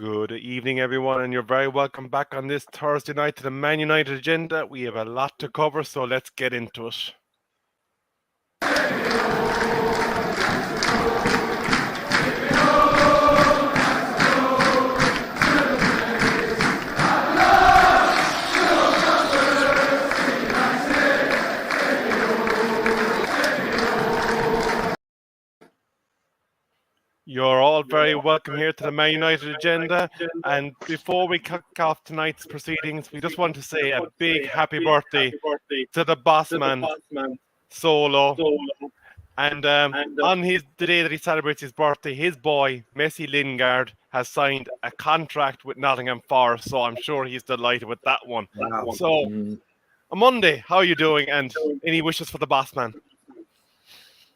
Good evening, everyone, and you're very welcome back on this Thursday night to the Man United agenda. We have a lot to cover, so let's get into it. You're all very welcome here to the Man United agenda. And before we kick off tonight's proceedings, we just want to say a big happy birthday to the boss man, Solo. And on the day that he celebrates his birthday, his boy, Messi Lingard, has signed a contract with Nottingham Forest. So I'm sure he's delighted with that one. Wow. So, on Monday, how are you doing? And any wishes for the boss man?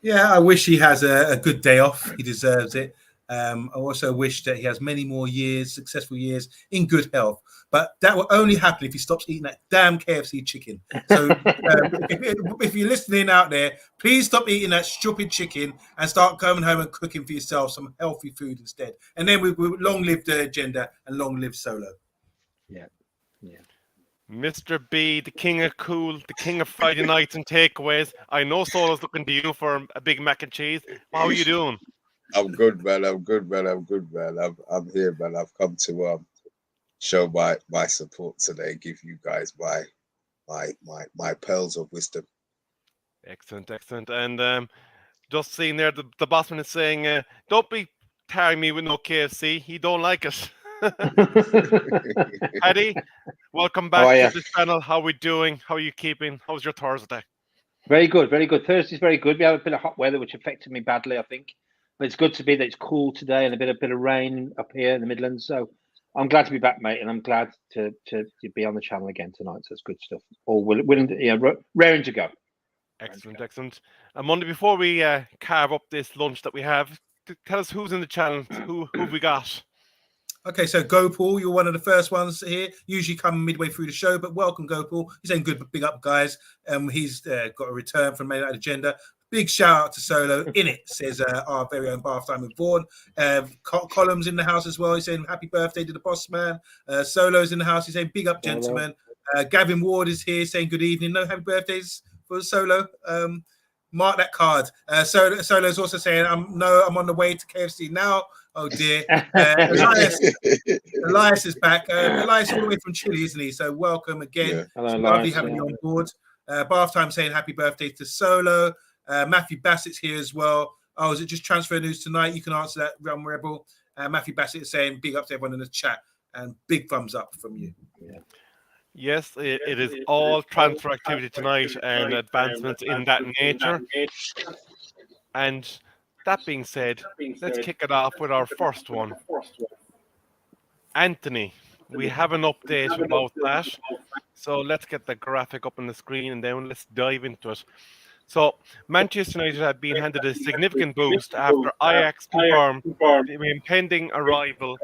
Yeah, I wish he has a good day off. He deserves it. I also wish that he has many more years, successful years, in good health. But that will only happen if he stops eating that damn KFC chicken. So if you're listening out there, please stop eating that stupid chicken and start coming home and cooking for yourself some healthy food instead. And then we long live the agenda and long live Solo. Yeah. Mr. B, the king of cool, the king of Friday nights and takeaways. I know Solo's looking to you for a big mac and cheese. How are you doing? I'm good, man. I'm here, man. I've come to show my support today, give you guys my pearls of wisdom. Excellent. And just seeing there, the bossman is saying, don't be tarring me with no KFC. He don't like it. Eddie, welcome back to the channel. How are we doing? How are you keeping? How's your Thursday? Very good. Thursday's very good. We have a bit of hot weather, which affected me badly, I think. But it's good to be that it's cool today and a bit of rain up here in the Midlands. So I'm glad to be back, mate, and I'm glad to be on the channel again tonight. So it's good stuff. All willing to, raring to go. Excellent. And Monday, before we carve up this lunch that we have, tell us who's in the channel. Who we got? Okay, so Gopal, you're one of the first ones here. Usually come midway through the show, but welcome, Gopal. He's saying good, big up, guys. He's got a return from Man United Agenda. Big shout out to Solo. In it, says our very own Bath Time with Vaughan. Columns in the house as well. He's saying happy birthday to the boss man. Solo's in the house. He's saying big up, gentlemen. Gavin Ward is here saying good evening. No happy birthdays for Solo. Mark that card. Solo's also saying, I'm on the way to KFC now. Oh dear. Elias is back. Elias all the way from Chile, isn't he? So welcome again. Yeah. Hello, lovely having you on board. Bath Time saying happy birthday to Solo. Matthew Bassett's here as well. Oh, is it just transfer news tonight? You can answer that, Realm Rebel. Matthew Bassett is saying big up to everyone in the chat and big thumbs up from you. Yeah. Yes, it is all transfer activity tonight and advancements in that nature. And that being said, let's kick it off with our first one. Antony, we have an update about that. So let's get the graphic up on the screen and then let's dive into it. So Manchester United have been handed a significant boost after Ajax confirmed the impending arrival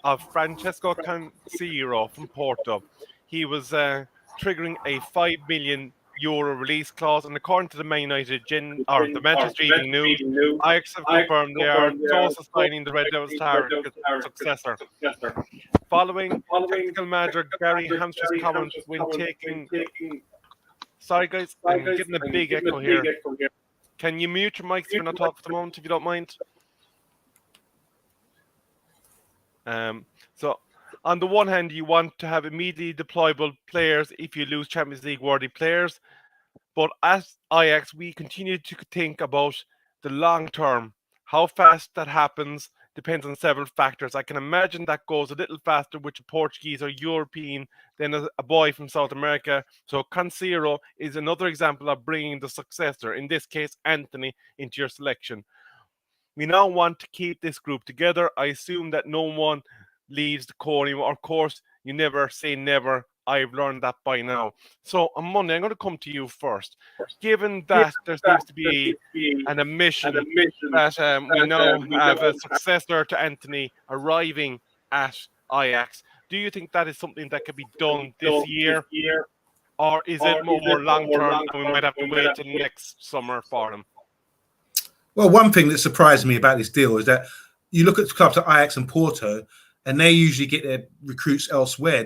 of Francesco Cancelo from Porto. He was triggering a €5 million release clause, and according to the Man United the Manchester Evening News, Ajax have confirmed they are close to signing the Red Devils' successor. Following technical manager Gary Hamster's comments when taking... Sorry guys, I'm getting a big echo here. Can you mute your mics if you're not talking at the moment, if you don't mind? So, on the one hand, you want to have immediately deployable players if you lose Champions League worthy players. But as Ajax, we continue to think about the long term. How fast that happens depends on several factors. I can imagine that goes a little faster with a Portuguese or European than a boy from South America. So Cancelo is another example of bringing the successor, in this case, Antony, into your selection. We now want to keep this group together. I assume that no one leaves the core anymore. Of course, you never say never. I've learned that by now. So on Monday, I'm going to come to you first. Given that there seems to be an admission that we now have a successor to Antony arriving at Ajax, do you think that is something that could be done this year? Or is it more long-term and we might have to wait till next summer for him? Well, one thing that surprised me about this deal is that you look at clubs like Ajax and Porto, and they usually get their recruits elsewhere.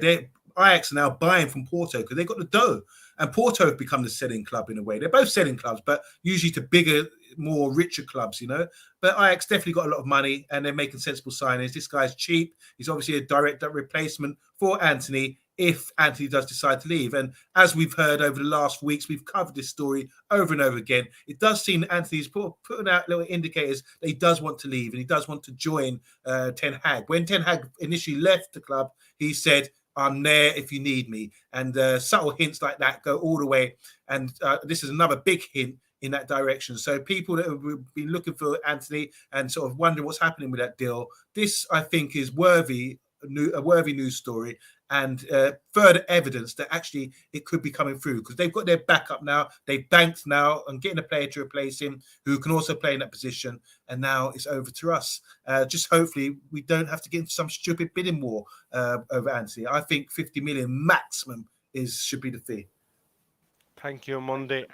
Ajax are now buying from Porto because they've got the dough. And Porto have become the selling club in a way. They're both selling clubs, but usually to bigger, more richer clubs, you know. But Ajax definitely got a lot of money and they're making sensible signings. This guy's cheap. He's obviously a direct replacement for Antony if Antony does decide to leave. And as we've heard over the last weeks, we've covered this story over and over again. It does seem that Antony's putting out little indicators that he does want to leave and he does want to join Ten Hag. When Ten Hag initially left the club, he said, I'm there if you need me. And subtle hints like that go all the way. And this is another big hint in that direction. So people that have been looking for Antony and sort of wondering what's happening with that deal, this, I think, is a worthy news story and further evidence that actually it could be coming through because they've got their backup now. They've banked now on getting a player to replace him who can also play in that position. And now it's over to us. Just hopefully we don't have to get into some stupid bidding war over Antony. I think 50 million maximum should be the fee. Thank you, Monday.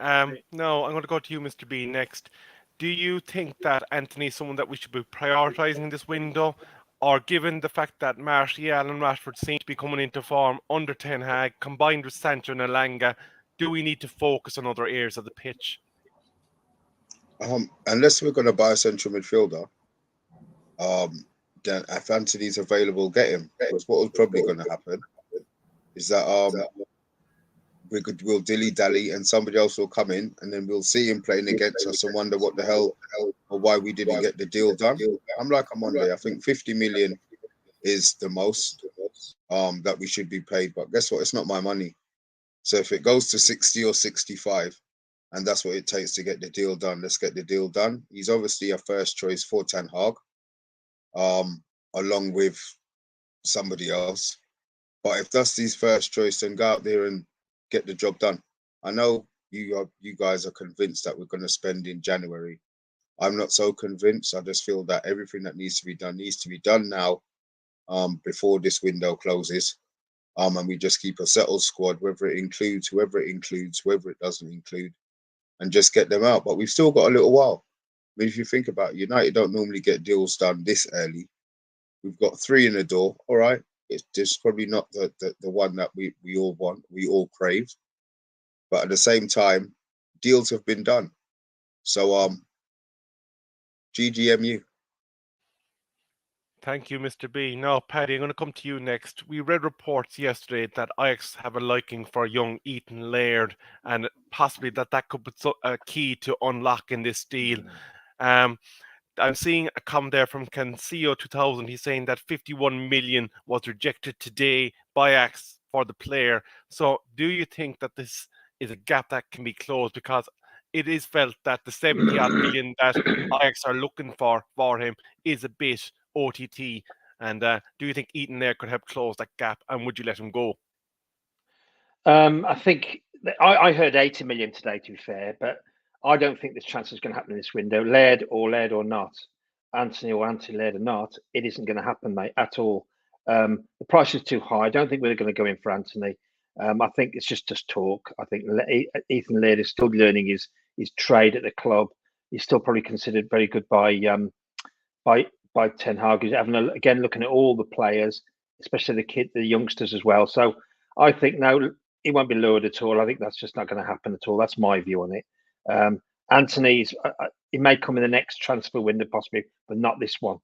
No, I'm going to go to you, Mr. B, next. Do you think that Antony is someone that we should be prioritising this window? Or given the fact that Martial and Rashford seem to be coming into form under Ten Hag, combined with Sancho and Elanga, do we need to focus on other areas of the pitch? Unless we're going to buy a central midfielder, then if Antony's available, get him. Because what was probably going to happen is that we'll dilly-dally and somebody else will come in and then we'll see him playing against us and wonder what the hell or why we didn't get the deal done. I'm on there. I think 50 million is the most that we should be paid. But guess what? It's not my money. So if it goes to 60 or 65 and that's what it takes to get the deal done, let's get the deal done. He's obviously a first choice for Ten Hag, along with somebody else. But if that's his first choice, then go out there and get the job done. I know you guys are convinced that we're going to spend in January. I'm not so convinced. I just feel that everything that needs to be done now, before this window closes. And we just keep a settled squad, whether it includes whoever it includes, whether it doesn't include, and just get them out. But we've still got a little while. I mean, if you think about it, United don't normally get deals done this early. We've got 3 in the door. All right. It's just probably not the one that we all want, we all crave. But at the same time, deals have been done. So GGMU. Thank you, Mr. B. Now, Paddy, I'm going to come to you next. We read reports yesterday that Ajax have a liking for young Ethan Laird and possibly that could be a key to unlocking this deal. I'm seeing a comment there from Cancillo 2000. He's saying that 51 million was rejected today by Ajax for the player. So do you think that this is a gap that can be closed? Because it is felt that the 70-odd million that Ajax are looking for him is a bit OTT. And do you think Ethan there could help close that gap? And would you let him go? I think I heard 80 million today, to be fair, but I don't think this transfer is going to happen in this window. Laird or not, Antony or Laird or not, it isn't going to happen, mate, at all. The price is too high. I don't think we're going to go in for Antony. I think it's just talk. I think Ethan Laird is still learning his trade at the club. He's still probably considered very good by Ten Hag. He's again looking at all the players, especially the youngsters as well. So I think no, he won't be lured at all. I think that's just not going to happen at all. That's my view on it. Antony's, it may come in the next transfer window possibly, but not this one,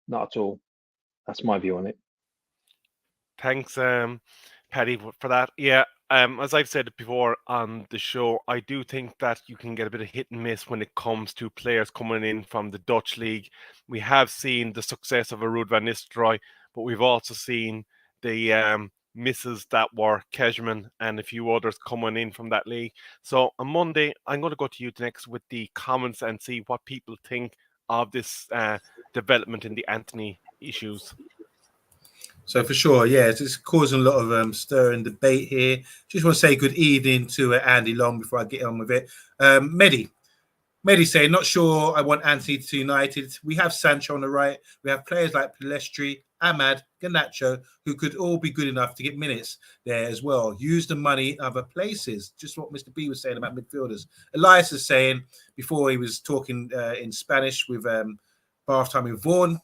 not at all. That's my view on it. Thanks, Paddy, for that. Yeah, as I've said before on the show, I do think that you can get a bit of hit and miss when it comes to players coming in from the Dutch league. We have seen the success of a Ruud van Nistelrooy, but we've also seen the misses that were Kejman and a few others coming in from that league. So on Monday, I'm going to go to you next with the comments and see what people think of this development in the Antony issues. So for sure, yeah, it's causing a lot of stir and debate here. Just want to say good evening to Andy Long before I get on with it. Mehdi saying, not sure I want Antony to United. We have Sancho on the right. We have players like Pelestri, Ahmad, Garnacho, who could all be good enough to get minutes there as well. Use the money in other places. Just what Mr. B was saying about midfielders. Elias is saying, before he was talking in Spanish with Bath Time with Vaughan.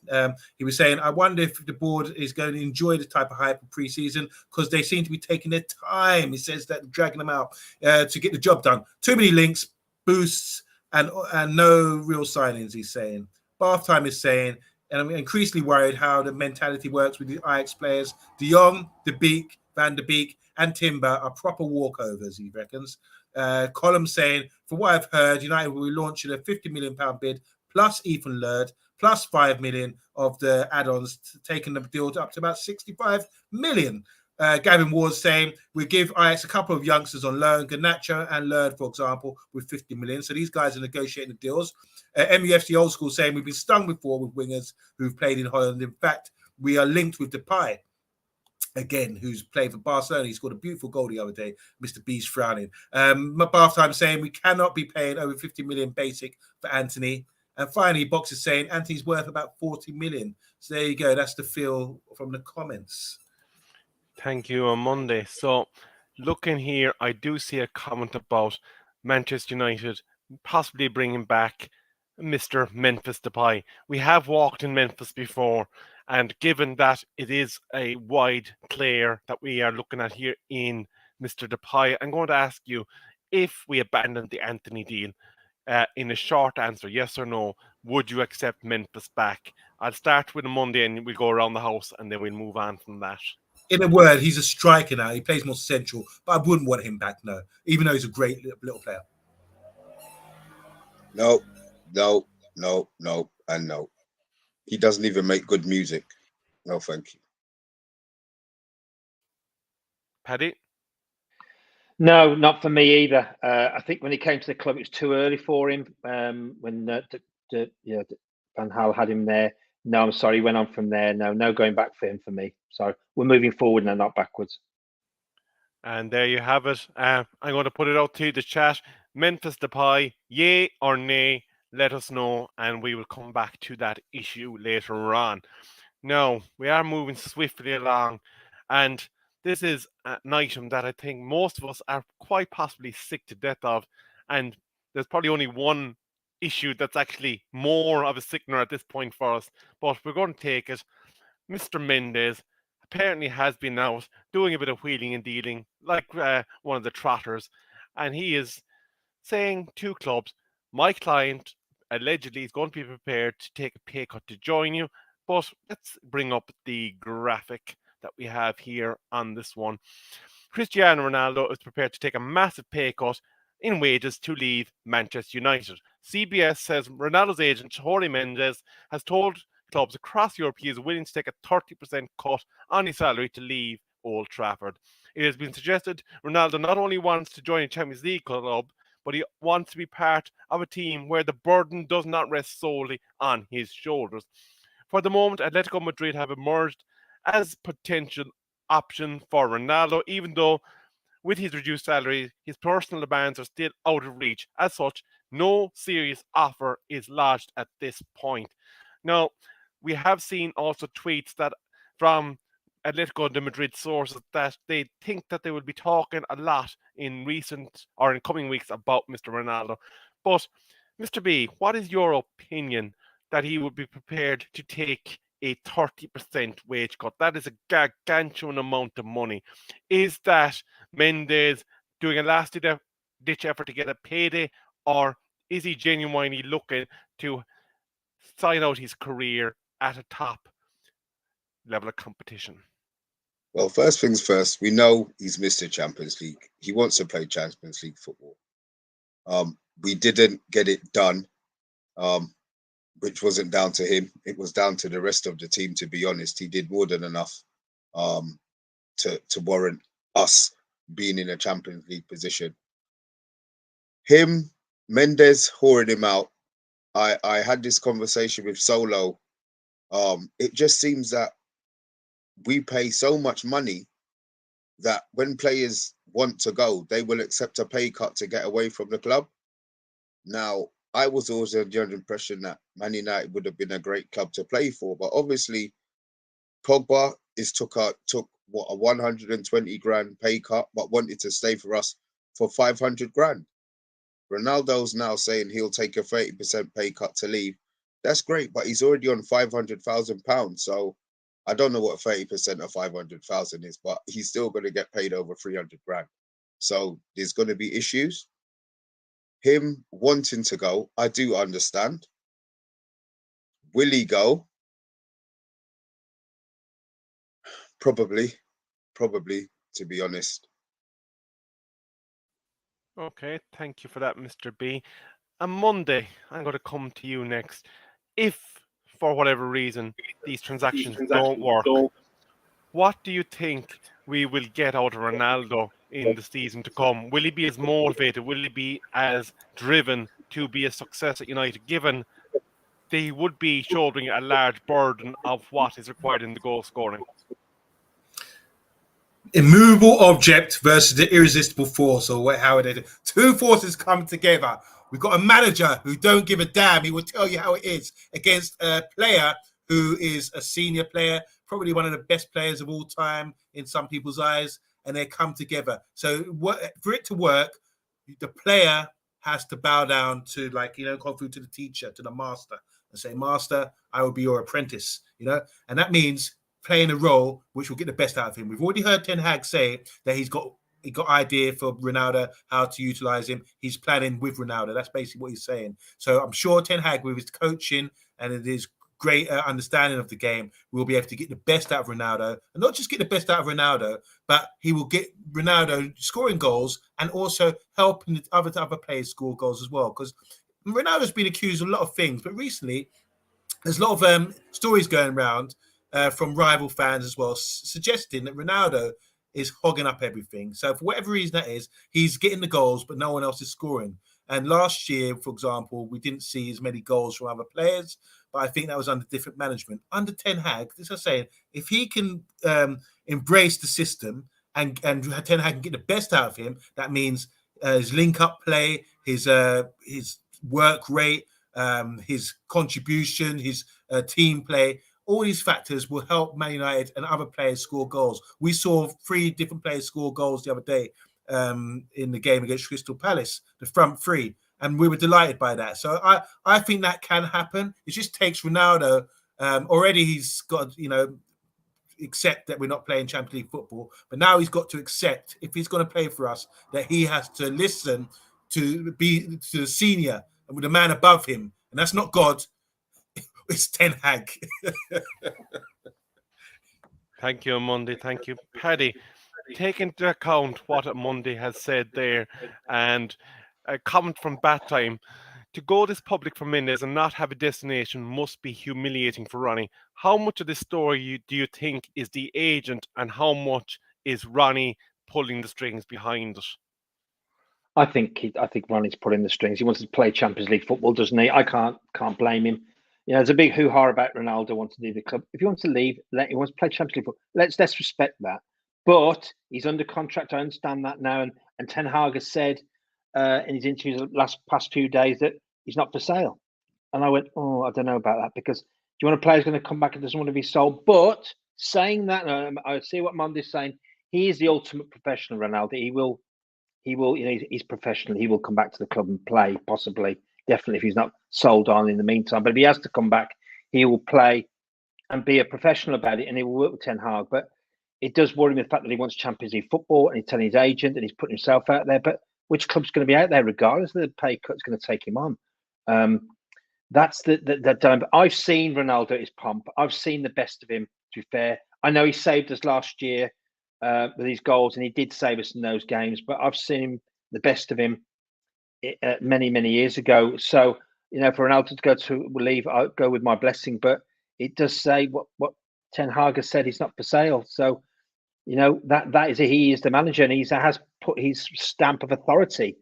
He was saying, I wonder if the board is going to enjoy the type of hype of pre-season because they seem to be taking their time. He says that dragging them out to get the job done. Too many links, boosts, and no real signings, he's saying. Bath Time is saying, and I'm increasingly worried how the mentality works with the Ajax players. De Jong, De Beek, Van der Beek, and Timber are proper walkovers, he reckons. Column saying, from what I've heard, United will be launching a £50 million bid plus Ethan Laird plus 5 million of the add-ons, taking the deal up to about 65 million. Gavin Ward saying, we give Ajax a couple of youngsters on loan, Garnacho and Laird, for example, with 50 million. So these guys are negotiating the deals. MUFC Old School saying, we've been stung before with wingers who've played in Holland. In fact, we are linked with Depay, again, who's played for Barcelona. He scored a beautiful goal the other day. Mr. B's frowning. Bath Time saying, we cannot be paying over 50 million basic for Antony. And finally, Box is saying, Antony's worth about 40 million. So there you go. That's the feel from the comments. Thank you on Monday. So, looking here, I do see a comment about Manchester United possibly bringing back Mr. Memphis Depay. We have walked in Memphis before, and given that it is a wide player that we are looking at here in Mr. Depay, I'm going to ask you if we abandon the Antony deal. In a short answer, yes or no, would you accept Memphis back? I'll start with a Monday and we'll go around the house and then we'll move on from that. In a word, he's a striker now. He plays more central, but I wouldn't want him back, no, even though he's a great little player. No, and no. He doesn't even make good music. No, thank you. Paddy? No, not for me either. I think when he came to the club, it was too early for him. When Van Gaal had him there. No, I'm sorry, he went on from there. No going back for him for me. So we're moving forward now, not backwards. And there you have it. I'm going to put it out to the chat. Memphis Depay, yay or nay? Let us know, and we will come back to that issue later on. Now, we are moving swiftly along, and this is an item that I think most of us are quite possibly sick to death of, and there's probably only one issue that's actually more of a sickener at this point for us, but we're going to take it. Mr. Mendes apparently has been out doing a bit of wheeling and dealing like one of the trotters, and he is saying to clubs, my client allegedly is going to be prepared to take a pay cut to join you, but let's bring up the graphic that we have here on this one. Cristiano Ronaldo is prepared to take a massive pay cut in wages to leave Manchester United. CBS says Ronaldo's agent, Jorge Mendes, has told clubs across Europe he is willing to take a 30% cut on his salary to leave Old Trafford. It has been suggested Ronaldo not only wants to join a Champions League club, but he wants to be part of a team where the burden does not rest solely on his shoulders. For the moment, Atletico Madrid have emerged as potential option for Ronaldo, even though with his reduced salary, his personal demands are still out of reach. As such, no serious offer is lodged at this point. Now, we have seen also tweets that from Atletico de Madrid sources that they think that they will be talking a lot in recent or in coming weeks about Mr. Ronaldo. But, Mr. B, what is your opinion that he would be prepared to take a 30% wage cut? That is a gargantuan amount of money. Is that Mendes doing a last-ditch effort to get a payday, or is he genuinely looking to sign out his career at a top level of competition? Well, first things first, we know he's Mr. Champions League. He wants to play Champions League football. We didn't get it done, which wasn't down to him. It was down to the rest of the team, to be honest. He did more than enough to warrant us being in a Champions League position. Mendes whoring him out. I had this conversation with Solo. It just seems that we pay so much money that when players want to go, they will accept a pay cut to get away from the club. Now, I was always under the impression that Man United would have been a great club to play for, but obviously Pogba took what, a 120 grand pay cut, but wanted to stay for us for 500 grand. Ronaldo's now saying he'll take a 30% pay cut to leave. that's great, but he's already on £500,000. So I don't know what 30% of 500,000 is, but he's still going to get paid over 300 grand. So there's going to be issues. Him wanting to go, I do understand. Will he go? Probably, to be honest. Okay, thank you for that, Mr. B. On Monday, I'm going to come to you next. If, for whatever reason, these transactions don't work, what do you think we will get out of Ronaldo in the season to come? Will he be as motivated? Will he be as driven to be a success at United, given they would be shouldering a large burden of what is required in the goal scoring? Immovable object versus the irresistible force, or how would they do? Two forces come together. We've got a manager who don't give a damn. He will tell you how it is, against a player who is a senior player, probably one of the best players of all time in some people's eyes, and they come together. So for it to work, the player has to bow down to, like, go through to the teacher, to the master, and say, "Master, I will be your apprentice." And that means playing a role which will get the best out of him. We've already heard Ten Hag say that he got idea for Ronaldo, how to utilize him. He's planning with Ronaldo. That's basically what he's saying. So I'm sure Ten Hag, with his coaching and his great understanding of the game, will be able to get the best out of Ronaldo, and not just get the best out of Ronaldo, but he will get Ronaldo scoring goals and also helping the other players score goals as well. Because Ronaldo's been accused of a lot of things, but recently there's a lot of stories going around from rival fans as well, suggesting that Ronaldo is hogging up everything. So for whatever reason that is, he's getting the goals, but no one else is scoring. And last year, for example, we didn't see as many goals from other players, but I think that was under different management. Under Ten Hag, as I say, if he can embrace the system and Ten Hag can get the best out of him, that means his link-up play, his work rate, his contribution, his team play, all these factors will help Man United and other players score goals. We saw 3 different players score goals the other day in the game against Crystal Palace, the front 3, and we were delighted by that. So I think that can happen. It just takes Ronaldo. Already he's got, accept that we're not playing Champions League football, but now he's got to accept, if he's going to play for us, that he has to listen to the senior and with the man above him, and that's not God. It's Ten Hag. Thank you, OMONDI. Thank you, Paddy. Take into account what OMONDI has said there, and a comment from Bat Time. To go this public for Mendes and not have a destination must be humiliating for Ronnie. How much of this story do you think is the agent, and how much is Ronnie pulling the strings behind it? I think Ronnie's pulling the strings. He wants to play Champions League football, doesn't he? I can't blame him. There's a big hoo-ha about Ronaldo wanting to leave the club. If he wants to leave, he wants to play Champions League football. Let's respect that. But he's under contract. I understand that now. And Ten Hag has said in his interviews the past few days that he's not for sale. And I went, I don't know about that, because do you want a player who's going to come back and doesn't want to be sold? But saying that, I see what Mondi's saying. He is the ultimate professional, Ronaldo. He will. He's professional. He will come back to the club and play, possibly. Definitely, if he's not sold on in the meantime. But if he has to come back, he will play and be a professional about it, and he will work with Ten Hag. But it does worry me, the fact that he wants Champions League football, and he's telling his agent, and he's putting himself out there. But which club's going to be out there, regardless of the pay cut's going to take him on? That's the dilemma. I've seen Ronaldo at his pomp. I've seen the best of him, to be fair. I know he saved us last year with his goals, and he did save us in those games. But I've seen him, the best of him, many, many years ago. So, for Ronaldo to go to leave, I'll go with my blessing. But it does say what Ten Hag has said, he's not for sale. So, that is he is the manager, and he has put his stamp of authority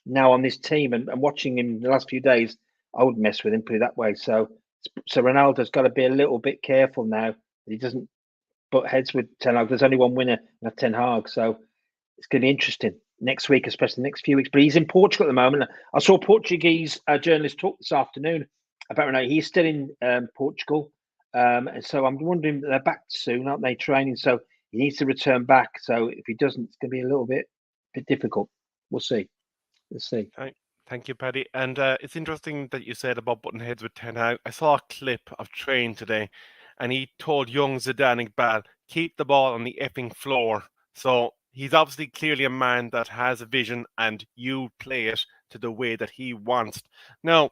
now on this team. And watching him the last few days, I wouldn't mess with him, put it that way. So Ronaldo's got to be a little bit careful now that he doesn't butt heads with Ten Hag. There's only one winner, and that's Ten Hag. So it's going to be interesting next week, especially the next few weeks. But he's in Portugal at the moment. I saw a Portuguese journalist talk this afternoon about Ronaldo. He's still in Portugal. And so I'm wondering, they're back soon, aren't they, training? So he needs to return back. So if he doesn't, it's going to be a little bit difficult. We'll see. Let's see. Thank you, Paddy. And it's interesting that you said about button heads with Ten Hag. I saw a clip of Train today, and he told young Zidane Iqbal, keep the ball on the effing floor. So he's obviously clearly a man that has a vision, and you play it to the way that he wants. Now,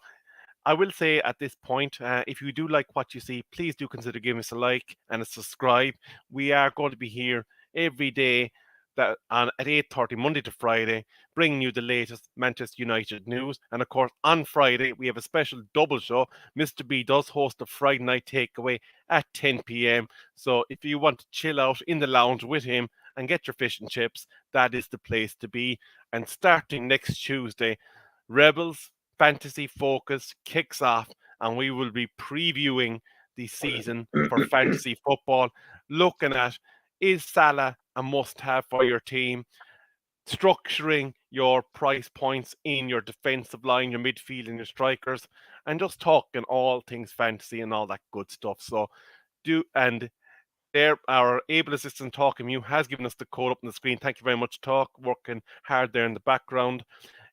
I will say at this point, if you do like what you see, please do consider giving us a like and a subscribe. We are going to be here every day at 8:30 Monday to Friday, bringing you the latest Manchester United news. And of course, on Friday we have a special double show. Mr. B does host a Friday night takeaway at 10 p.m. So if you want to chill out in the lounge with him and get your fish and chips, that is the place to be. And starting next Tuesday, Rebels Fantasy Focus kicks off, and we will be previewing the season for fantasy football, looking at, is Salah a must-have for your team, structuring your price points in your defensive line, your midfield and your strikers, and just talking all things fantasy and all that good stuff. So there, our able assistant TALKMU has given us the code up on the screen. Thank you very much, Talk, working hard there in the background.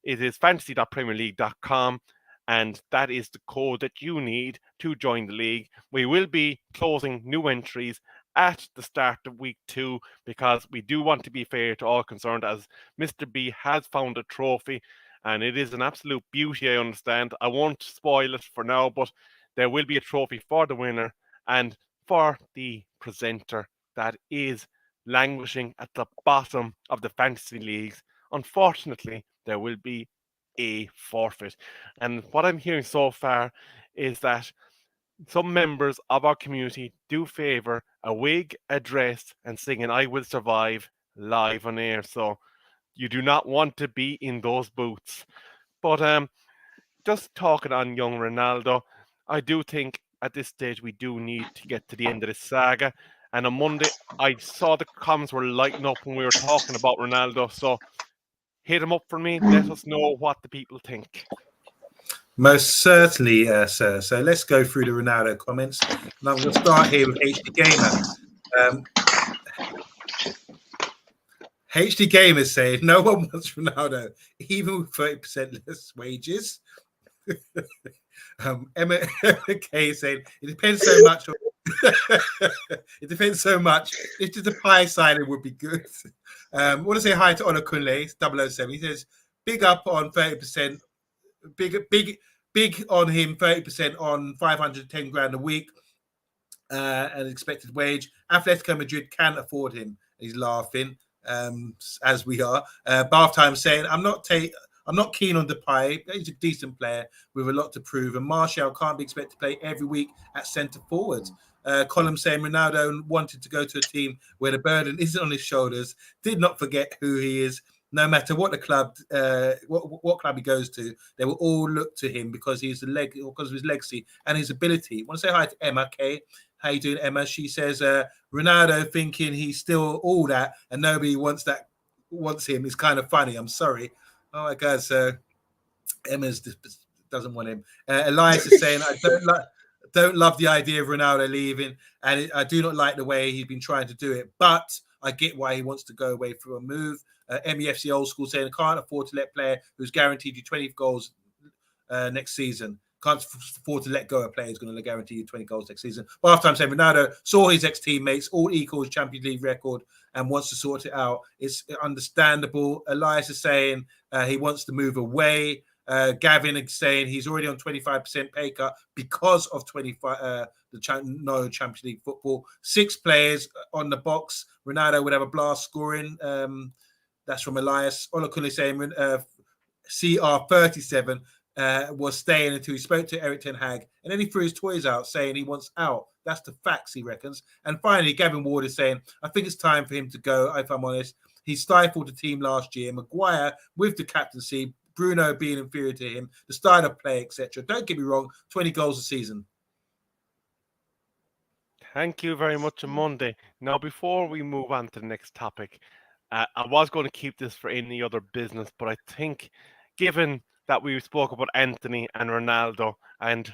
It is fantasy.premierleague.com, and that is the code that you need to join the league. We will be closing new entries at the start of week 2 because we do want to be fair to all concerned, as Mr. B has found a trophy, and it is an absolute beauty, I understand. I won't spoil it for now, but there will be a trophy for the winner and for the presenter that is languishing at the bottom of the fantasy leagues. Unfortunately, there will be a forfeit. And what I'm hearing so far is that some members of our community do favour a wig, a dress, and singing I Will Survive live on air. So you do not want to be in those boots. But just talking on young Ronaldo, I do think at this stage we do need to get to the end of this saga. And on Monday, I saw the comments were lighting up when we were talking about Ronaldo. So hit them up for me. Let us know what the people think. Most certainly, sir. So let's go through the Ronaldo comments. And I'm going to start here with HD Gamer. HD Gamer saying no one wants Ronaldo, even with 30% less wages. Emma K saying it depends so much. It depends so much. If the Depay signing would be good. I want to say hi to Honor Kunle, 007. He says big up on 30%. Big on him, 30% on 510 grand a week, an expected wage. Atletico Madrid can't afford him. He's laughing, as we are. Bath Time saying, I'm not keen on Depay. He's a decent player with a lot to prove. And Martial can't be expected to play every week at centre forward. Column saying Ronaldo wanted to go to a team where the burden isn't on his shoulders. Did not forget who he is. No matter what the club, what club he goes to, they will all look to him because he's because of his legacy and his ability. I want to say hi to Emma K. How you doing, Emma? She says Ronaldo thinking he's still all that and nobody wants him is kind of funny. I'm sorry. Oh my God, so Emma doesn't want him. Elias is saying I don't love the idea of Ronaldo leaving, and I do not like the way he's been trying to do it, but I get why he wants to go away for a move. MEFC Old School saying, I can't afford to let a player who's guaranteed you 20 goals next season. Can't afford to let go of a player who's going to guarantee you 20 goals next season. But half time saying Ronaldo saw his ex-teammates all equal his Champions League record and wants to sort it out. It's understandable. Elias is saying he wants to move away. Gavin is saying he's already on 25% pay cut because of 25 no Champions League football. 6 players on the box. Ronaldo would have a blast scoring. That's from Elias. Olakune saying CR37 was staying until he spoke to Eric Ten Hag, and then he threw his toys out saying he wants out. That's the facts, he reckons. And finally, Gavin Ward is saying, I think it's time for him to go, if I'm honest. He stifled the team last year. Maguire with the captaincy, Bruno being inferior to him, the style of play, etc. Don't get me wrong, 20 goals a season. Thank you very much, Monday. Now, before we move on to the next topic, I was going to keep this for any other business, but I think given that we spoke about Antony and Ronaldo and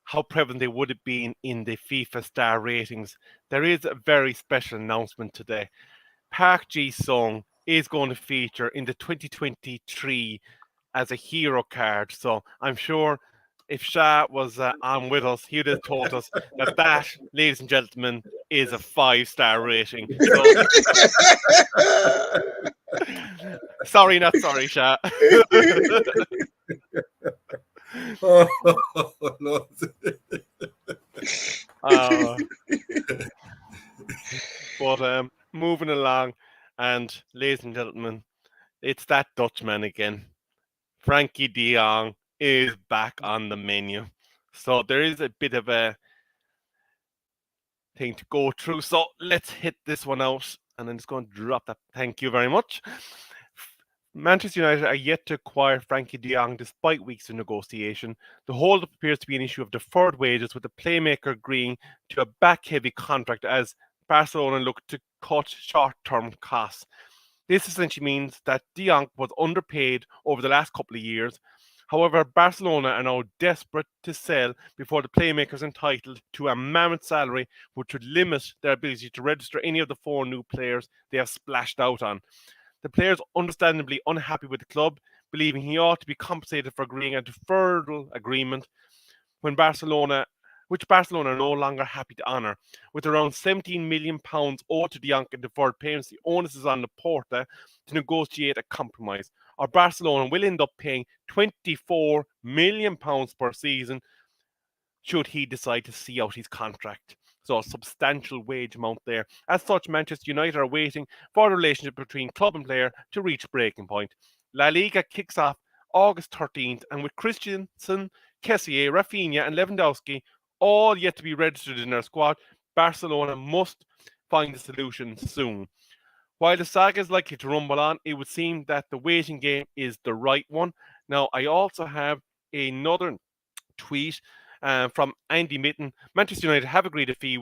how prevalent they would have been in the FIFA star ratings, there is a very special announcement today. Park Ji-sung is going to feature in the 2023 as a hero card. So I'm sure if SHAH was on with us, he'd have told us that, ladies and gentlemen, is a 5-star rating. So sorry, not sorry, SHAH. Oh, Lord. But moving along, and ladies and gentlemen, it's that Dutchman again. Frenkie de Jong is back on the menu. So there is a bit of a thing to go through. So let's hit this one out. And I'm just going to drop that. Thank you very much. Manchester United are yet to acquire Frenkie de Jong despite weeks of negotiation. The hold-up appears to be an issue of deferred wages, with the playmaker agreeing to a back-heavy contract as Barcelona look to cut short-term costs. This essentially means that de Jong was underpaid over the last couple of years. However, Barcelona are now desperate to sell before the playmaker is entitled to a mammoth salary, which would limit their ability to register any of the 4 new players they have splashed out on. The player is understandably unhappy with the club, believing he ought to be compensated for agreeing a deferral agreement which Barcelona are no longer happy to honour. With around £17 million owed to de Jong in deferred payments, the onus is on Laporta to negotiate a compromise, or Barcelona will end up paying £24 million per season should he decide to see out his contract. So a substantial wage amount there. As such, Manchester United are waiting for the relationship between club and player to reach breaking point. La Liga kicks off August 13th, and with Christensen, Kessié, Rafinha and Lewandowski all yet to be registered in their squad, Barcelona must find a solution soon. While the saga is likely to rumble on, it would seem that the waiting game is the right one. Now, I also have another tweet from Andy Mitten. Manchester United have agreed a fee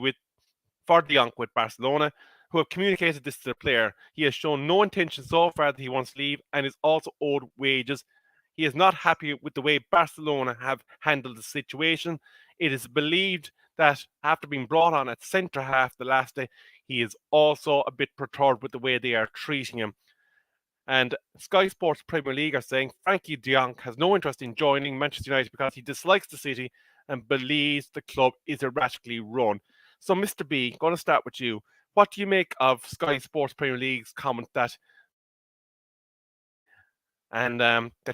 for de Jong with Barcelona, who have communicated this to the player. He has shown no intention so far that he wants to leave and is also owed wages. He is not happy with the way Barcelona have handled the situation. It is believed that after being brought on at centre half the last day, he is also a bit perturbed with the way they are treating him. And Sky Sports Premier League are saying Frenkie de Jong has no interest in joining Manchester United because he dislikes the city and believes the club is erratically run. So, Mr. B, going to start with you. What do you make of Sky Sports Premier League's comment that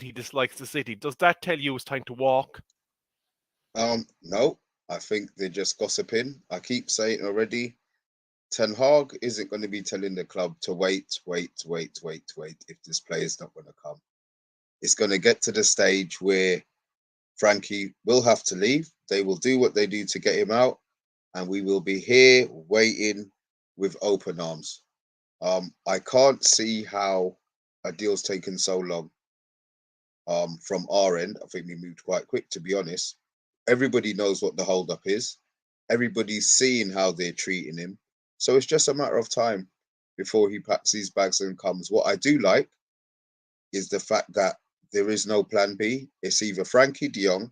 he dislikes the city? Does that tell you it's time to walk? No, I think they're just gossiping. I keep saying already, Ten Hag isn't going to be telling the club to wait if this player's not going to come. It's going to get to the stage where Frenkie will have to leave. They will do what they do to get him out, and we will be here waiting with open arms. I can't see how a deal's taken so long. From our end, I think we moved quite quick, to be honest. Everybody knows what the hold-up is. Everybody's seeing how they're treating him. So it's just a matter of time before he packs his bags and comes. What I do like is the fact that there is no plan B. It's either Frenkie de Jong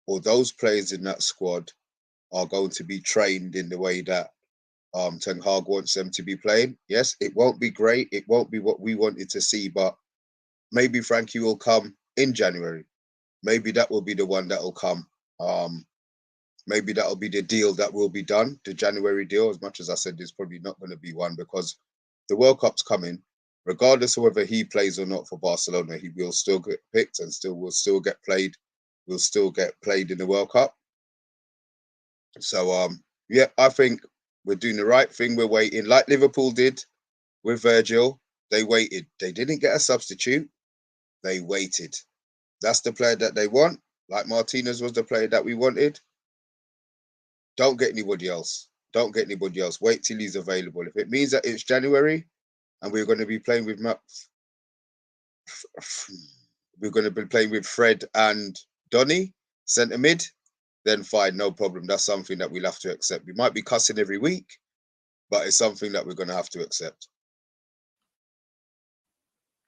or those players in that squad are going to be trained in the way that Ten Hag wants them to be playing. Yes, it won't be great. It won't be what we wanted to see, but maybe Frenkie will come in January. Maybe that will be the one that will come. Maybe that'll be the deal that will be done, the January deal. As much as I said, there's probably not going to be one because the World Cup's coming. Regardless of whether he plays or not for Barcelona, he will still get picked and will still get played. Will still get played in the World Cup. So yeah, I think we're doing the right thing. We're waiting, like Liverpool did with Virgil. They waited. They didn't get a substitute. They waited. That's the player that they want. Like Martinez was the player that we wanted. Don't get anybody else. Don't get anybody else. Wait till he's available. If it means that it's January and we're going to be playing with Fred and Donny, centre mid, then fine, no problem. That's something that we'll have to accept. We might be cussing every week, but it's something that we're going to have to accept.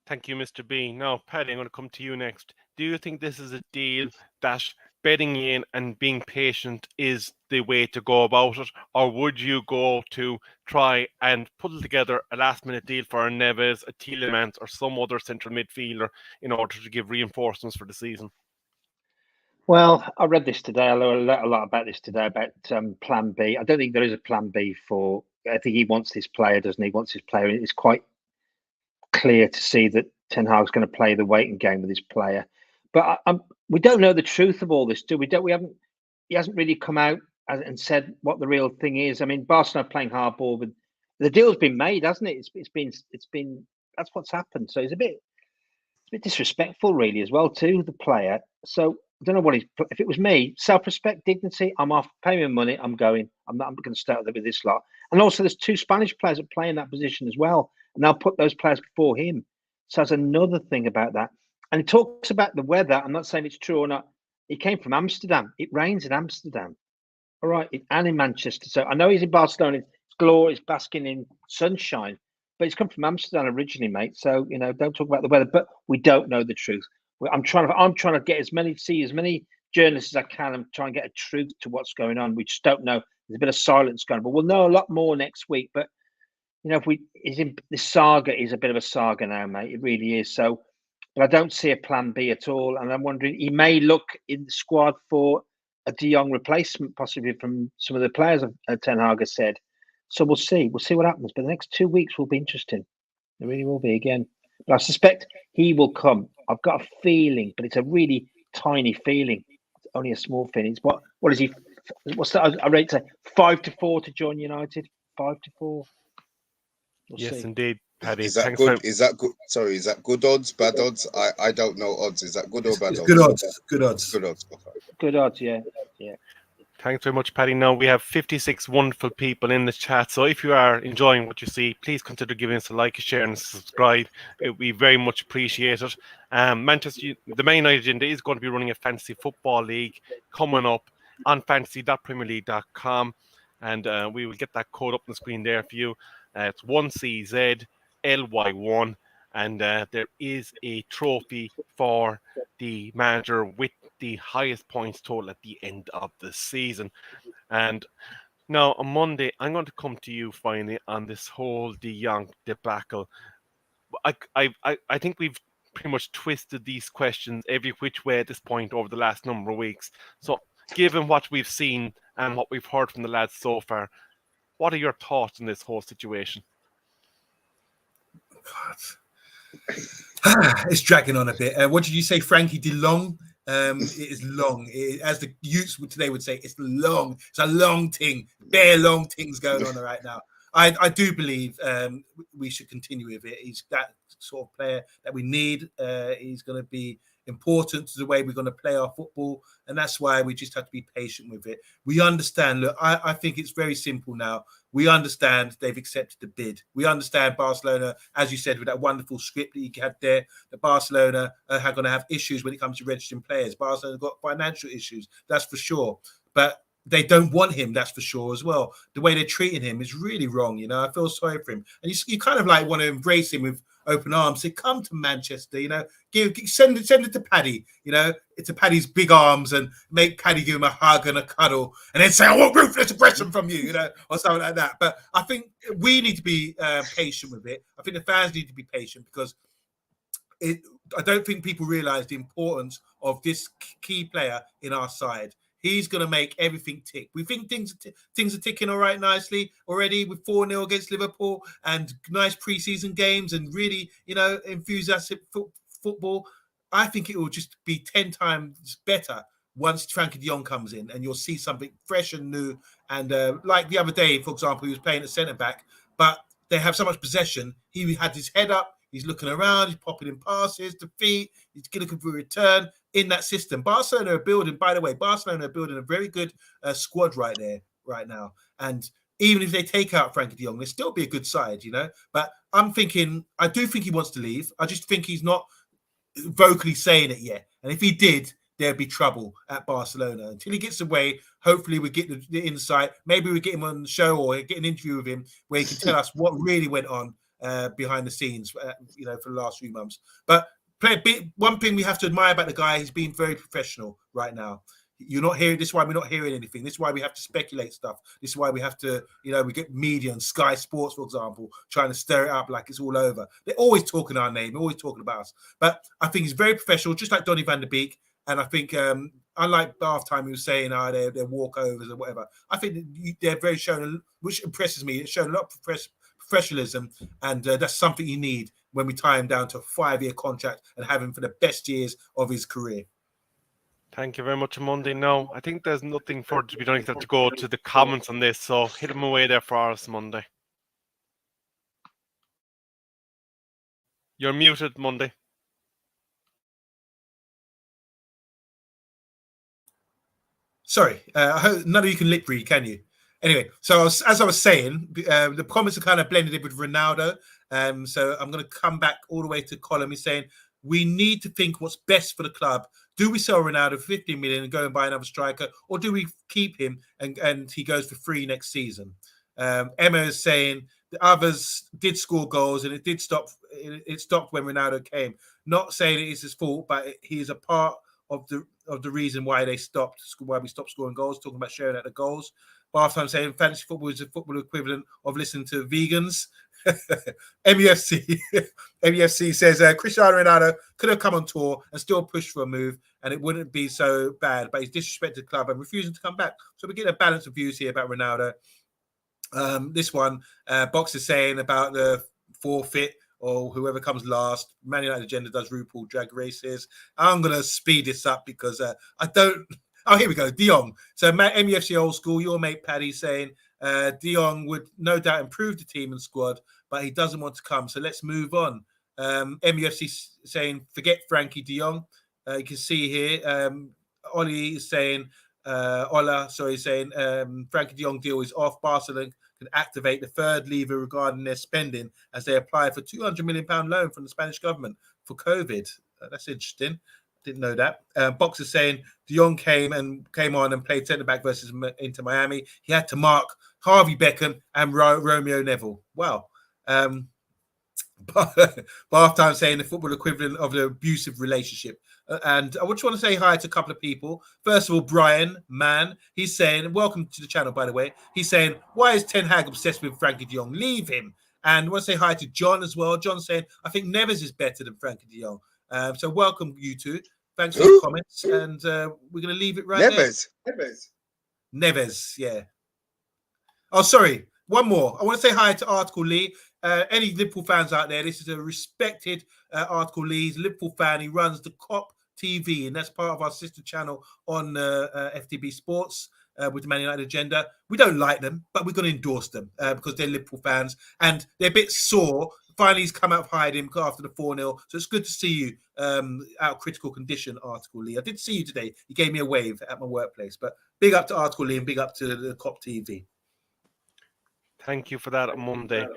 Thank you, Mr. B. Now, Paddy, I'm going to come to you next. Do you think this is a deal that bedding in and being patient is the way to go about it, or would you go to try and put together a last-minute deal for a Neves, a Tielemans, or some other central midfielder in order to give reinforcements for the season? Well, I read this today. I learned a lot about this today about Plan B. I don't think there is a Plan B for. I think he wants this player, doesn't he? He wants this player. It's quite clear to see that Ten Hag's going to play the waiting game with this player. But we don't know the truth of all this, do we? He hasn't really come out and said what the real thing is. I mean, Barcelona playing hardball, but the deal's been made, hasn't it? It's been. That's what's happened. So it's a bit disrespectful, really, as well, to the player. So I don't know what if it was me, self-respect, dignity, I'm off, pay me money, I'm going. I'm going to start with this lot. And also there's 2 Spanish players that play in that position as well. And I'll put those players before him. So that's another thing about that. And he talks about the weather. I'm not saying it's true or not. He came from Amsterdam. It rains in Amsterdam. All right. And in Manchester. So I know he's in Barcelona. It's glorious, basking in sunshine. But he's come from Amsterdam originally, mate. So, don't talk about the weather. But we don't know the truth. I'm trying to get as many journalists as I can and try and get a truth to what's going on. We just don't know. There's a bit of silence going on, but we'll know a lot more next week. But this saga is a bit of a saga now, mate. It really is. So, but I don't see a Plan B at all. And I'm wondering, he may look in the squad for a De Jong replacement, possibly from some of the players Ten Hag has said. So we'll see. We'll see what happens. But the next 2 weeks will be interesting. It really will be again. But I suspect he will come. I've got a feeling, but it's a really tiny feeling. It's only a small feeling. It's what is he? What's that? I rate to 5-4 to join United. 5-4. We'll yes, see. indeed, Paddy. Is that good? Is that good? Sorry, is that good odds, bad odds? I don't know odds. Is that good or bad odds? Good odds. Good odds. Good odds. Good odds. Yeah. Thanks very much, Paddy. Now we have 56 wonderful people in the chat. So if you are enjoying what you see, please consider giving us a like, a share, and a subscribe. It would be very much appreciated. Manchester, the main agenda is going to be running a fantasy football league coming up on fantasy.premierleague.com, and we will get that code up on the screen there for you. It's 1CZLY1, and there is a trophy for the manager with the highest points total at the end of the season. And now on Monday, I'm going to come to you finally on this whole De Jong debacle. I think we've pretty much twisted these questions every which way at this point over the last number of weeks. So given what we've seen and what we've heard from the lads so far, what are your thoughts on this whole situation? God. It's dragging on a bit. What did you say, Frenkie de Jong? It is long. As the youths today would say, it's long. It's a long thing. Bare long things going on right now. I do believe we should continue with it. He's that sort of player that we need. He's going to be important to the way we're going to play our football, and that's why we just have to be patient with it. We understand. Look, I think it's very simple now. We understand they've accepted the bid. We understand Barcelona, as you said, with that wonderful script that you had there, that Barcelona are going to have issues when it comes to registering players. Barcelona's got financial issues, that's for sure. But they don't want him, that's for sure as well. The way they're treating him is really wrong. I feel sorry for him. And you kind of like want to embrace him with open arms. Say, come to Manchester, send it to Paddy, it's to Paddy's big arms, and make Paddy give him a hug and a cuddle, and then say, I want ruthless aggression from you, or something like that. But I think we need to be patient with it. I think the fans need to be patient, because I don't think people realise the importance of this key player in our side. He's going to make everything tick. We think things are ticking all right nicely already with 4-0 against Liverpool and nice preseason games and really, enthusiastic football. I think it will just be 10 times better once Frenkie de Jong comes in, and you'll see something fresh and new. And like the other day, for example, he was playing at centre-back, but they have so much possession. He had his head up. He's looking around. He's popping in passes to feet. He's looking for a return in that system. Barcelona are building, by the way, a very good squad right now. And even if they take out Frenkie de Jong, they'll still be a good side, But I do think he wants to leave. I just think he's not vocally saying it yet. And if he did, there'd be trouble at Barcelona. Until he gets away, hopefully we get the insight. Maybe we get him on the show or get an interview with him where he can tell us what really went on behind the scenes, for the last few months. But one thing we have to admire about the guy, he's been very professional right now. You're not hearing. This is why we're not hearing anything. This is why we have to speculate stuff. This is why we have to, we get media and Sky Sports, for example, trying to stir it up like it's all over. They're always talking our name, always talking about us. But I think he's very professional, just like Donny van der Beek. And I think, unlike half time, he was saying, they're walkovers or whatever. I think they're very shown, which impresses me. It's shown a lot of professionalism, and that's something you need when we tie him down to a 5-year contract and have him for the best years of his career. Thank you very much, Monday. No, I think there's nothing further to be done except to go to the comments on this. So hit them away there for us, Monday. You're muted, Monday. Sorry, I hope none of you can lip read, can you? Anyway, so as I was saying, the comments are kind of blended in with Ronaldo. So I'm going to come back all the way to Colin. He's saying, we need to think what's best for the club. Do we sell Ronaldo for 15 million and go and buy another striker, or do we keep him and he goes for free next season? Emma is saying the others did score goals and it did stop. It stopped when Ronaldo came. Not saying it is his fault, but he is a part of the reason why we stopped scoring goals. Talking about sharing out the goals. But I'm saying fantasy football is the football equivalent of listening to vegans. MUFC says Cristiano Ronaldo could have come on tour and still pushed for a move, and it wouldn't be so bad. But he's disrespected the club and refusing to come back. So we get a balance of views here about Ronaldo. This one, Box is saying about the forfeit or whoever comes last. Man United agenda does RuPaul drag races. I'm gonna speed this up because I don't. Oh, here we go. De Jong. So MUFC old school. Your mate Paddy saying De Jong would no doubt improve the team and squad, but he doesn't want to come. So let's move on. MUFC saying forget Frenkie de Jong. You can see here. Ollie is saying saying Frenkie de Jong deal is off. Barcelona can activate the third lever regarding their spending as they apply for £200 million loan from the Spanish government for COVID. That's interesting. Didn't know that. Box is saying De Jong came on and played centre back versus Inter Miami. He had to mark Harvey Beckham and Romeo Neville. Wow. But half-time saying the football equivalent of an abusive relationship. And I just want to say hi to a couple of people. First of all, Brian Mann, he's saying, welcome to the channel, by the way. He's saying, why is Ten Hag obsessed with Frenkie de Jong? Leave him. And I want to say hi to John as well. John saying, I think Neves is better than Frenkie de Jong. So welcome, you two. Thanks for your comments. And we're going to leave it right there. Neves, yeah. Oh, sorry. One more. I want to say hi to Article Lee. Any Liverpool fans out there, this is a respected Article Lee. He's a Liverpool fan. He runs the COP TV, and that's part of our sister channel on FTB Sports with the Man United agenda. We don't like them, but we're going to endorse them because they're Liverpool fans, and they're a bit sore. Finally, he's come out of hiding after the 4-0. So it's good to see you out of critical condition, Article Lee. I did see you today. You gave me a wave at my workplace. But big up to Article Lee and big up to the COP TV. Thank you for that on Monday.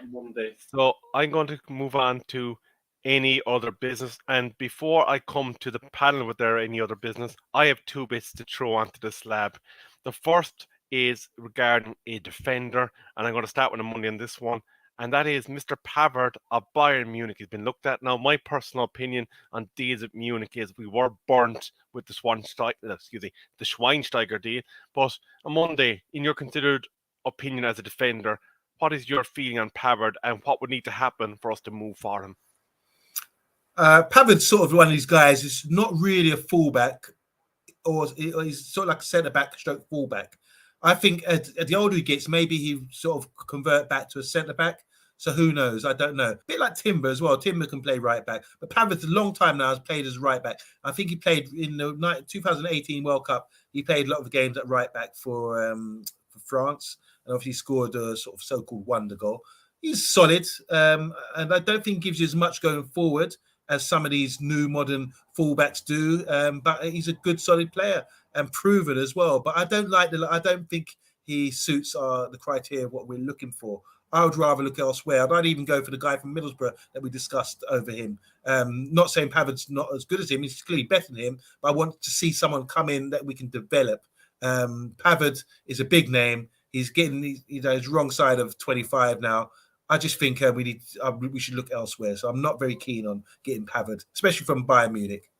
So I'm going to move on to any other business. And before I come to the panel with their any other business, I have two bits to throw onto the slab. The first is regarding a defender, and I'm going to start with a Monday on this one. And that is Mr. Pavard of Bayern Munich has been looked at. Now, my personal opinion on deals at Munich is we were burnt with the Schweinsteiger deal. But on Monday, in your considered opinion as a defender, what is your feeling on Pavard and what would need to happen for us to move for him? Pavard's sort of one of these guys who's not really a fullback, or he's sort of like a centre-back stroke fullback. I think as the older he gets, maybe he sort of convert back to a centre-back. So who knows? I don't know. A bit like Timber as well. Timber can play right back. But Pavard's a long time now has played as right back. I think he played in the 2018 World Cup. He played a lot of the games at right back for France. And obviously scored a sort of so-called wonder goal. He's solid. And I don't think he gives you as much going forward as some of these new modern fullbacks do. But he's a good, solid player and proven as well. But I don't think he suits the criteria of what we're looking for. I would rather look elsewhere. I'd even go for the guy from Middlesbrough that we discussed over him. Not saying Pavard's not as good as him. He's clearly better than him. But I want to see someone come in that we can develop. Pavard is a big name. He's getting his wrong side of 25 now. I just think we should look elsewhere. So I'm not very keen on getting Pavard, especially from Bayern Munich.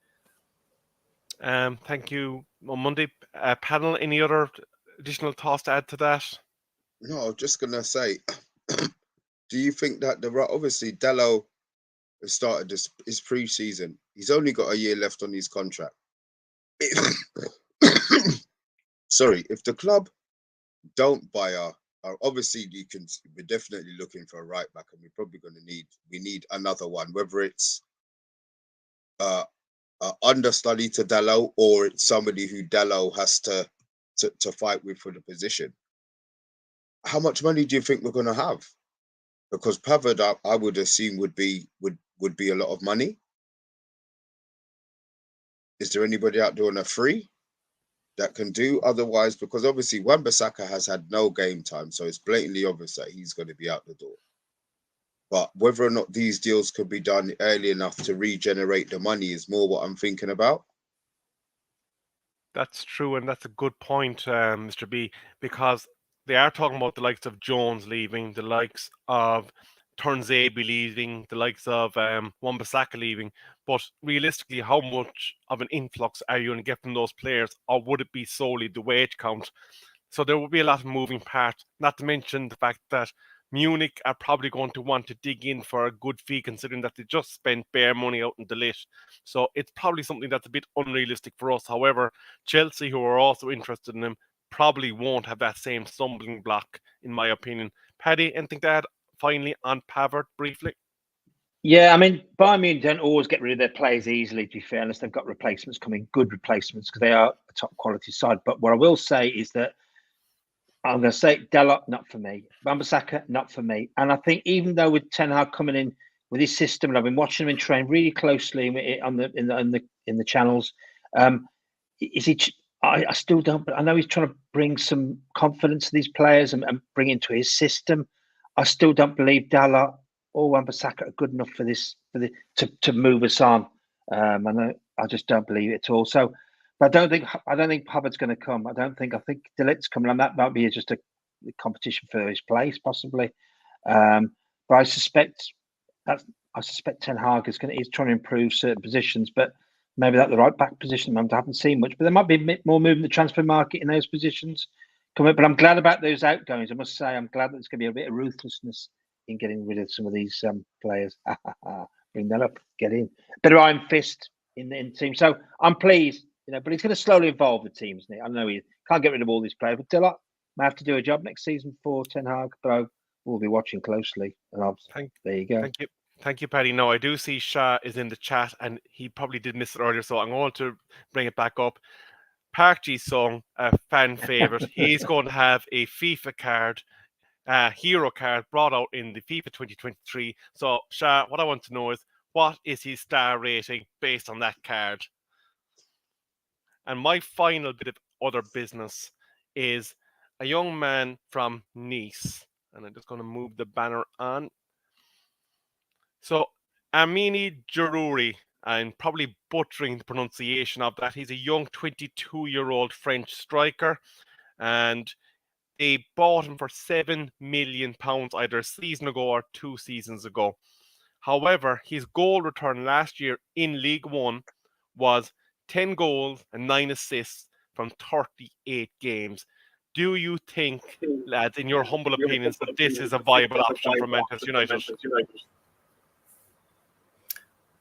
Thank you, OMONDI. Panel, any other additional thoughts to add to that? No, I was just gonna say, do you think that obviously Dallo has started his pre-season? He's only got a year left on his contract. Sorry, if the club don't buy obviously we're definitely looking for a right back, and we're probably going to need another one, whether it's understudy to Dallo or it's somebody who Dallo has to fight with for the position. How much money do you think we're going to have? Because Pavard, I would assume would be a lot of money. Is there anybody out there on a free that can do otherwise? Because obviously Wan-Bissaka has had no game time, so it's blatantly obvious that he's going to be out the door. But whether or not these deals could be done early enough to regenerate the money is more what I'm thinking about. That's true, and that's a good point, Mr. B, because they are talking about the likes of Jones leaving, the likes of Turnzaby leaving, the likes of Wan-Bissaka leaving. But realistically, how much of an influx are you going to get from those players, or would it be solely the wage count? So there will be a lot of moving parts, not to mention the fact that Munich are probably going to want to dig in for a good fee, considering that they just spent bare money out in the lit. So it's probably something that's a bit unrealistic for us. However, Chelsea, who are also interested in him, probably won't have that same stumbling block, in my opinion. Paddy, anything to add finally on Pavard briefly? Yeah, I mean, Bayern Munich don't always get rid of their players easily, to be fair, unless they've got replacements coming, good replacements, because they are a top quality side. But what I will say is that I'm going to say Dalot, not for me. Wan-Bissaka, not for me. And I think even though with Ten Hag coming in with his system, and I've been watching him in train really closely in the channels, is he? I still don't. But I know he's trying to bring some confidence to these players and bring into his system. I still don't believe Dalot or Wan-Bissaka are good enough for this to move us on. I just don't believe it at all. So. But I don't think Pavard's going to come. I think Delit's coming on. That might be just a competition for his place, possibly. But I suspect Ten Hag is trying to improve certain positions, but maybe that the right back position. I haven't seen much, but there might be a bit more movement in the transfer market in those positions. But I'm glad about those outgoings. I must say, I'm glad that there's going to be a bit of ruthlessness in getting rid of some of these players. Bring that up, get in. Bit of iron fist in the team. So I'm pleased. But he's going to slowly evolve the team, isn't he? I know he can't get rid of all these players, but Dillot might have to do a job next season for Ten Hag, but we'll be watching closely. And there you go. Thank you, Paddy. No, I do see SHAH is in the chat, and he probably did miss it earlier, so I'm going to bring it back up. Park Ji-sung, a fan favourite, he's going to have a FIFA card, hero card, brought out in the FIFA 2023. So, SHAH, what I want to know is, what is his star rating based on that card? And my final bit of other business is a young man from Nice. And I'm just going to move the banner on. So, Amini Girouri, I'm probably butchering the pronunciation of that. He's a young 22-year-old French striker. And they bought him for £7 million either a season ago or 2 seasons ago. However, his goal return last year in League One was 10 goals and 9 assists from 38 games. Do you think, lads, in your humble opinions, that this is a viable option for Manchester United?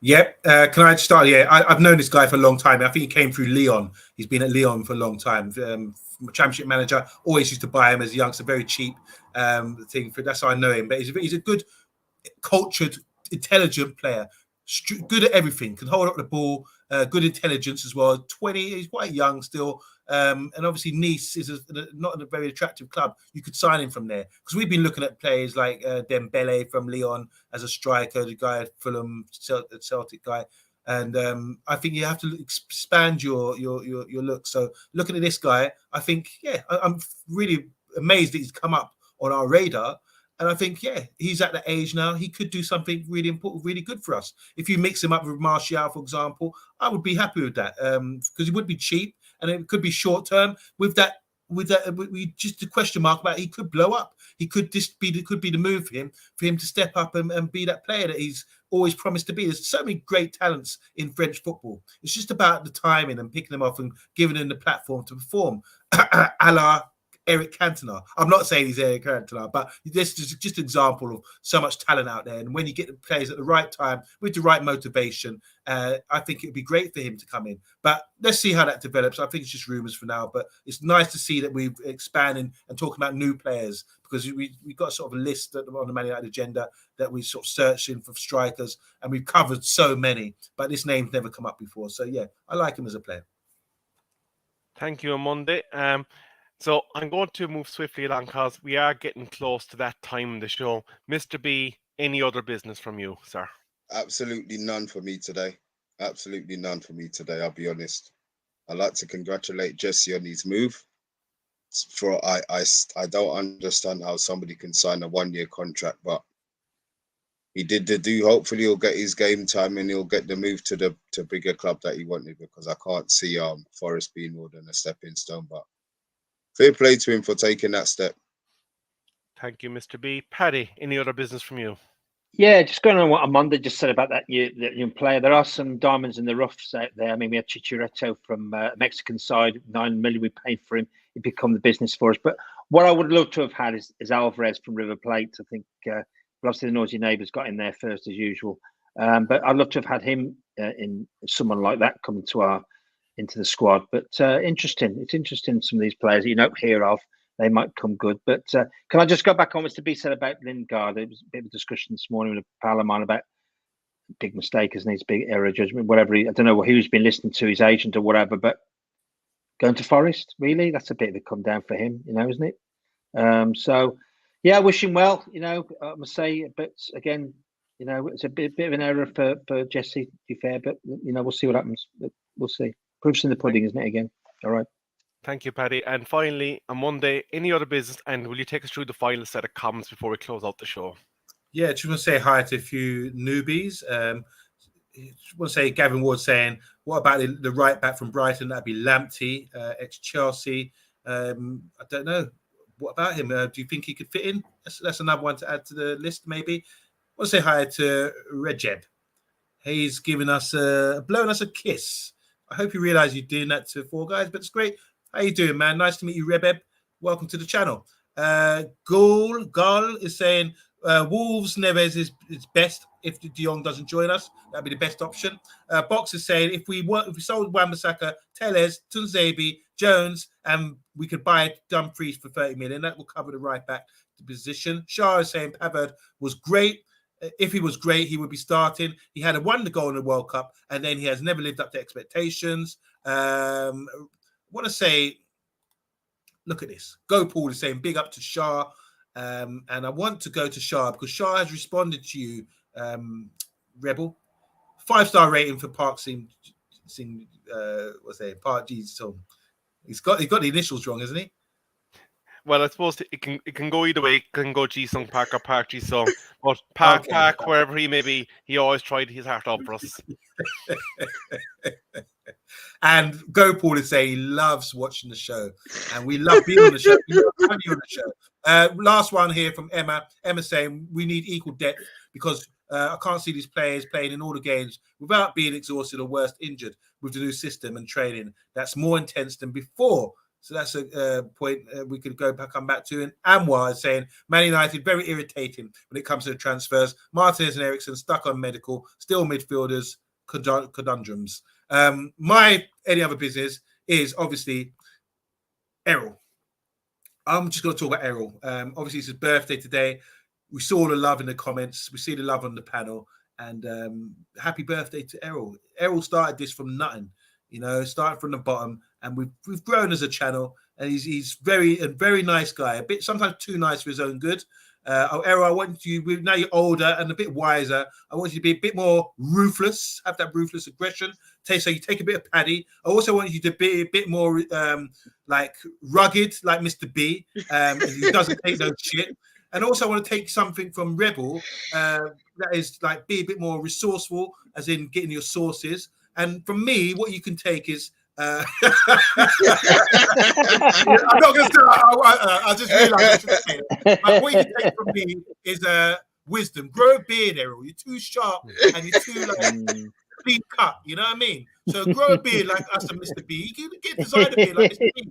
Yep. Can I start? Yeah, I've known this guy for a long time. I think he came through Lyon. He's been at Lyon for a long time. Championship manager, always used to buy him as a youngster, very cheap thing. That's how I know him. But he's a good, cultured, intelligent player. Good at everything. Can hold up the ball. Good intelligence as well. 20. He's quite young still. And obviously Nice is not a very attractive club. You could sign him from there because we've been looking at players like Dembele from Lyon as a striker, the guy at Fulham, Celtic guy. And I think you have to expand your look. So looking at this guy, I think, I'm really amazed that he's come up on our radar. And I think, he's at the age now. He could do something really important, really good for us. If you mix him up with Martial, for example, I would be happy with that because it would be cheap and it could be short term. With that, we just a question mark about he could blow up. He could just be the move for him to step up and be that player that he's always promised to be. There's so many great talents in French football. It's just about the timing and picking them off and giving them the platform to perform. A la Eric Cantona. I'm not saying he's Eric Cantona, but this is just an example of so much talent out there. And when you get the players at the right time with the right motivation, I think it would be great for him to come in. But let's see how that develops. I think it's just rumours for now, but it's nice to see that we've expanded and talking about new players, because we've got sort of a list on the Man United agenda that we're sort of searching for strikers, and we've covered so many, but this name's never come up before. So yeah, I like him as a player. Thank you, Monday. So I'm going to move swiftly along because we are getting close to that time in the show. Mr. B, any other business from you, sir? Absolutely none for me today. Absolutely none for me today, I'll be honest. I'd like to congratulate Jesse on his move. I don't understand how somebody can sign a 1-year contract, but he did the do. Hopefully he'll get his game time and he'll get the move to bigger club that he wanted, because I can't see Forest being more than a stepping stone. But fair play to him for taking that step. Thank you, Mr. B. Paddy, any other business from you? Yeah, just going on what Amanda just said about that young player. There are some diamonds in the roughs out there. I mean, we had Chicharito from Mexican side, 9 million we paid for him. He become the business for us. But what I would love to have had is Alvarez from River Plate. I think obviously the noisy neighbours got in there first as usual. But I'd love to have had him in someone like that coming into the squad. But interesting. It's interesting, some of these players that you don't hear of. They might come good. But can I just go back on what's to be said about Lingard? There was a bit of a discussion this morning with a pal of mine about big mistake, isn't he? It's big error of judgment, whatever. I don't know who's been listening to, his agent or whatever, but going to Forest, really? That's a bit of a come down for him, isn't it? So, yeah, I wish him well, I must say. But again, it's a bit of an error for Jesse, to be fair. But, we'll see what happens. But we'll see. Proof's in the pudding, isn't it, again? All right. Thank you, Paddy. And finally, on Monday, any other business? And will you take us through the final set of comments before we close out the show? Yeah, just want to say hi to a few newbies. Just want to say Gavin Ward saying, what about the right back from Brighton? That'd be Lamptey, ex-Chelsea. I don't know. What about him? Do you think he could fit in? That's another one to add to the list, maybe. I want to say hi to Recep. He's given us blowing us a kiss. I hope you realise you're doing that to 4 guys, but it's great. How you doing, man? Nice to meet you, Rebeb. Welcome to the channel. Gul is saying Wolves Neves is best if De Jong doesn't join us. That'd be the best option. Box is saying if we sold Wan-Bissaka, Telles, Tunzebi, Jones, and we could buy Dumfries for 30 million, that will cover the right back position. Shah is saying Pavard was great. If he was great, he would be starting. He had a wonder goal in the World Cup, and then he has never lived up to expectations. Want to say, look at this. Go Paul is saying big up to Shah, and I want to go to Shah because Shah has responded to you, Rebel. 5-star rating for Park Sing Park G song. He's got the initials wrong, hasn't he? Well, I suppose it can go either way. It can go G-Sung Park or Park G-Sung. But Park, wherever he may be, he always tried his heart out for us. And Go Paul is saying he loves watching the show. And we love being on the show. We love having you on the show. Last one here from Emma. Emma saying we need equal depth because I can't see these players playing in all the games without being exhausted or worse injured with the new system and training. That's more intense than before. So that's a point we could come back to. And Anwar is saying, Man United, very irritating when it comes to the transfers. Martinez and Eriksson stuck on medical, still midfielders, conundrums. My any other business is obviously Errol. I'm just going to talk about Errol. Obviously, it's his birthday today. We saw the love in the comments. We see the love on the panel. And happy birthday to Errol. Errol started this from nothing. Starting from the bottom, and we've grown as a channel, and he's a very nice guy, a bit sometimes too nice for his own good. Errol, I want you, now you're older and a bit wiser, I want you to be a bit more ruthless, have that ruthless aggression. So you take a bit of Paddy. I also want you to be a bit more like rugged, like Mr. B, who doesn't take no shit. And also I want to take something from Rebel that is like be a bit more resourceful, as in getting your sources. And from me, what you can take is I'm not going to say. I just realised I should say it. But what you can take from me is wisdom. Grow a beard, Errol. You're too sharp and you're too like clean cut. You know what I mean? So grow a beard like us and Mr. B. You can get designer beard like Mr. B. You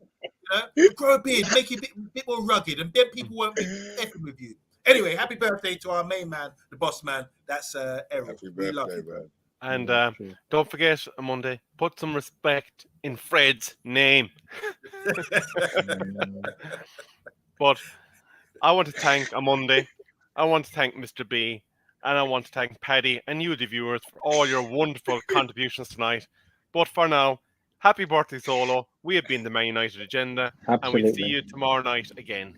know, but grow a beard, make it a bit more rugged, and then people won't be effing with you. Anyway, happy birthday to our main man, the boss man. That's Errol. Happy We love birthday, you, man. And don't forget, on Monday, put some respect in Fred's name. But I want to thank Monday. I want to thank Mr. B. And I want to thank Paddy and you, the viewers, for all your wonderful contributions tonight. But for now, happy birthday, Solo. We have been the Man United Agenda. Absolutely. And we'll see you tomorrow night again.